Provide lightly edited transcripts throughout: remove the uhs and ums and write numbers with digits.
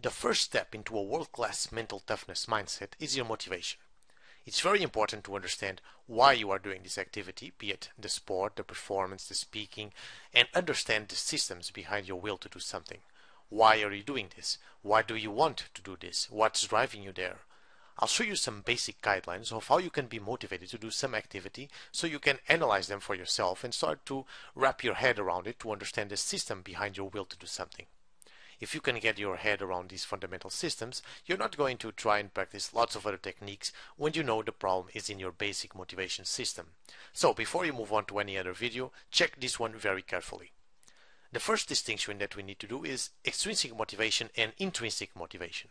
The first step into a world-class mental toughness mindset is your motivation. It's very important to understand why you are doing this activity, be it the sport, the performance, the speaking, and understand the systems behind your will to do something. Why are you doing this? Why do you want to do this? What's driving you there? I'll show you some basic guidelines of how you can be motivated to do some activity so you can analyze them for yourself and start to wrap your head around it to understand the system behind your will to do something. If you can get your head around these fundamental systems, you're not going to try and practice lots of other techniques when you know the problem is in your basic motivation system. So before you move on to any other video, check this one very carefully. The first distinction that we need to do is extrinsic motivation and intrinsic motivation.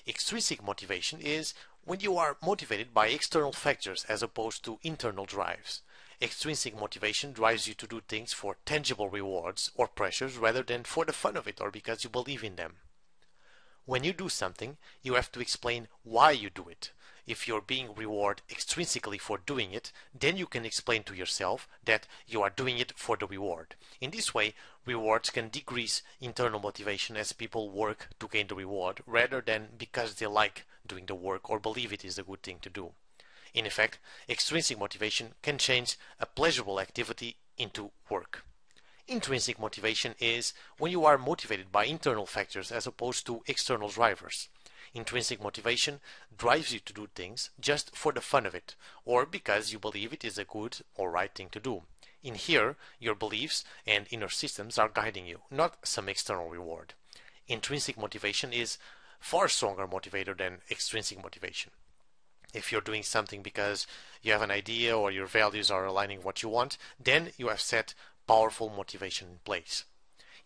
Extrinsic motivation is when you are motivated by external factors as opposed to internal drives. Extrinsic motivation drives you to do things for tangible rewards or pressures rather than for the fun of it or because you believe in them. When you do something, you have to explain why you do it. If you're being rewarded extrinsically for doing it, then you can explain to yourself that you are doing it for the reward. In this way, rewards can decrease internal motivation as people work to gain the reward rather than because they like doing the work or believe it is a good thing to do. In effect, extrinsic motivation can change a pleasurable activity into work. Intrinsic motivation is when you are motivated by internal factors as opposed to external drivers. Intrinsic motivation drives you to do things just for the fun of it, or because you believe it is a good or right thing to do. In here, your beliefs and inner systems are guiding you, not some external reward. Intrinsic motivation is far stronger motivator than extrinsic motivation. If you're doing something because you have an idea or your values are aligning what you want, then you have set powerful motivation in place.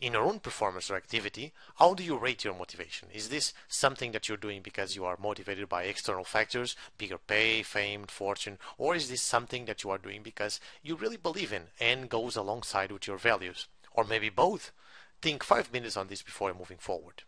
In your own performance or activity, how do you rate your motivation? Is this something that you're doing because you are motivated by external factors, bigger pay, fame, fortune, or is this something that you are doing because you really believe in and goes alongside with your values? Or maybe both? Think 5 minutes on this before moving forward.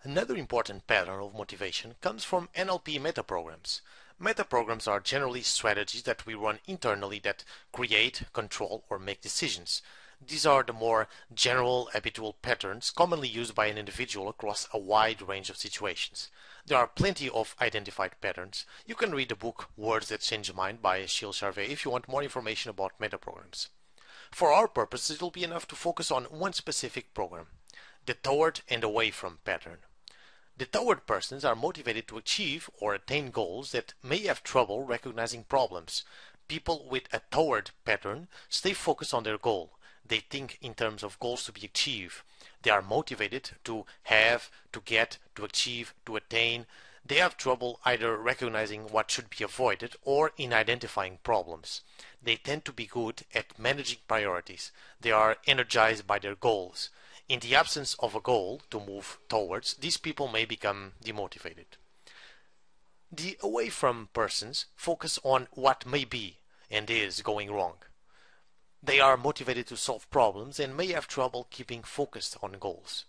Another important pattern of motivation comes from NLP metaprograms. Metaprograms are generally strategies that we run internally that create, control, or make decisions. These are the more general habitual patterns commonly used by an individual across a wide range of situations. There are plenty of identified patterns. You can read the book Words That Change Your Mind by Achille Charvet if you want more information about metaprograms. For our purposes, it will be enough to focus on one specific program, the toward and away from pattern. The toward persons are motivated to achieve or attain goals that may have trouble recognizing problems. People with a toward pattern stay focused on their goal. They think in terms of goals to be achieved. They are motivated to have, to get, to achieve, to attain. They have trouble either recognizing what should be avoided or in identifying problems. They tend to be good at managing priorities. They are energized by their goals. In the absence of a goal to move towards, these people may become demotivated. The away from persons focus on what may be and is going wrong. They are motivated to solve problems and may have trouble keeping focused on goals.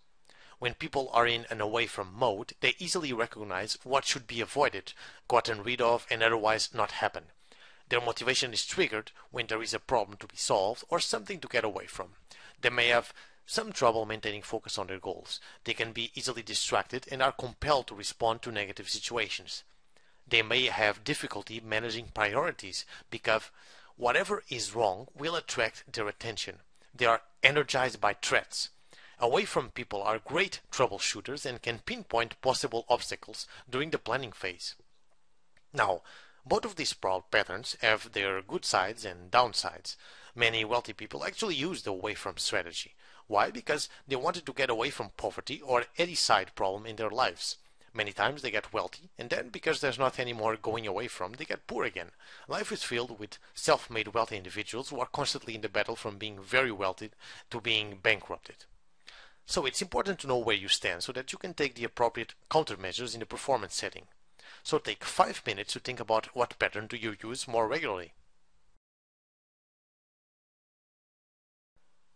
When people are in an away from mode, they easily recognize what should be avoided, gotten rid of, and otherwise not happen. Their motivation is triggered when there is a problem to be solved or something to get away from. They may have some trouble maintaining focus on their goals. They can be easily distracted and are compelled to respond to negative situations. They may have difficulty managing priorities because whatever is wrong will attract their attention. They are energized by threats. Away from people are great troubleshooters and can pinpoint possible obstacles during the planning phase. Now, both of these patterns have their good sides and downsides. Many wealthy people actually use the away from strategy. Why? Because they wanted to get away from poverty or any side problem in their lives. Many times they get wealthy, and then because there's not any more going away from, they get poor again. Life is filled with self-made wealthy individuals who are constantly in the battle from being very wealthy to being bankrupted. So it's important to know where you stand so that you can take the appropriate countermeasures in the performance setting. So take 5 minutes to think about what pattern do you use more regularly.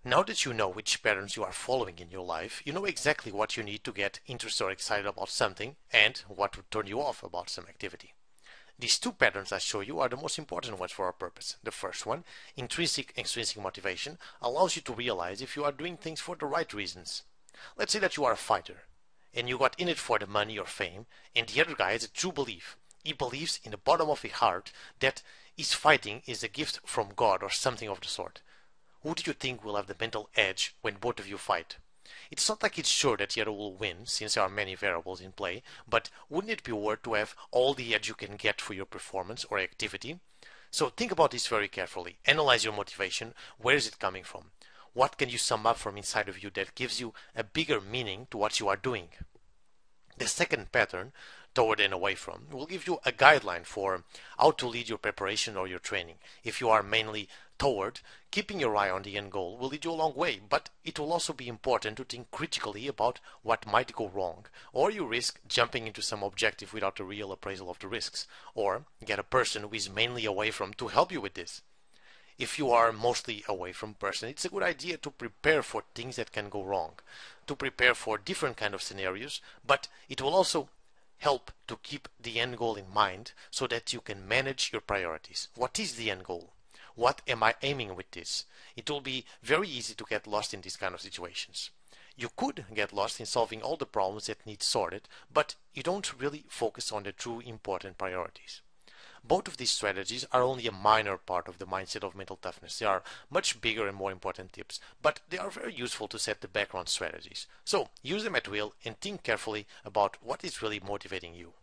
Now that you know which patterns you are following in your life, you know exactly what you need to get interested or excited about something and what would turn you off about some activity. These two patterns I show you are the most important ones for our purpose. The first one, intrinsic extrinsic motivation, allows you to realize if you are doing things for the right reasons. Let's say that you are a fighter, and you got in it for the money or fame, and the other guy has a true belief. He believes in the bottom of his heart that his fighting is a gift from God or something of the sort. Who do you think will have the mental edge when both of you fight? It's not like it's sure that the other will win, since there are many variables in play, but wouldn't it be worth to have all the edge you can get for your performance or activity? So think about this very carefully. Analyze your motivation. Where is it coming from? What can you sum up from inside of you that gives you a bigger meaning to what you are doing? The second pattern, toward and away from, will give you a guideline for how to lead your preparation or your training. If you are mainly toward, keeping your eye on the end goal will lead you a long way, but it will also be important to think critically about what might go wrong, or you risk jumping into some objective without a real appraisal of the risks, or get a person who is mainly away from to help you with this. If you are mostly away from person, it's a good idea to prepare for things that can go wrong, to prepare for different kind of scenarios, but it will also help to keep the end goal in mind so that you can manage your priorities. What is the end goal? What am I aiming with this? It will be very easy to get lost in these kind of situations. You could get lost in solving all the problems that need sorted, but you don't really focus on the true important priorities. Both of these strategies are only a minor part of the mindset of mental toughness. They are much bigger and more important tips, but they are very useful to set the background strategies. So use them at will and think carefully about what is really motivating you.